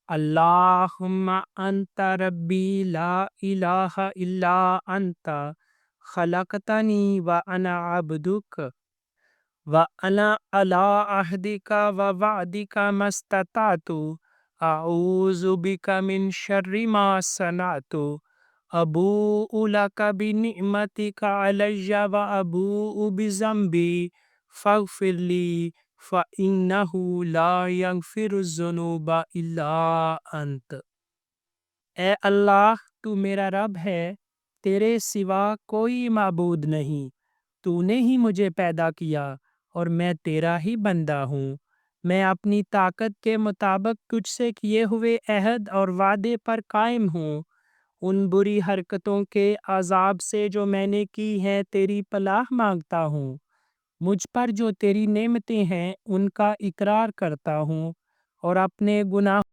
अल्लाहुम्मा अंता रब्बी ला इलाहा इल्ला अंता खलकतनी व अना अब्दुक व अना अला अहदिका व वादिका मस्ततातु अऊज़ु बिका मिन शर्रि मा सनातु अबूउ लका बिनिअमतिका अलैया व अबूउ बिज़म्बी फ़ग़फ़िरली फ़इन्नहु ला यग़फ़िरुज़्ज़ुनूबा इल्ला अंत। ए अल्लाह, तू मेरा रब है, तेरे सिवा कोई माबूद नहीं। तूने ही मुझे पैदा किया और मैं तेरा ही बंदा हूँ। मैं अपनी ताकत के मुताबिक तुझसे किए हुए अहद और वादे पर कायम हूँ। उन बुरी हरकतों के अजाब से जो मैंने की हैं तेरी पनाह मांगता हूँ। मुझ पर जो तेरी नेमतें हैं उनका इकरार करता हूँ और अपने गुनाह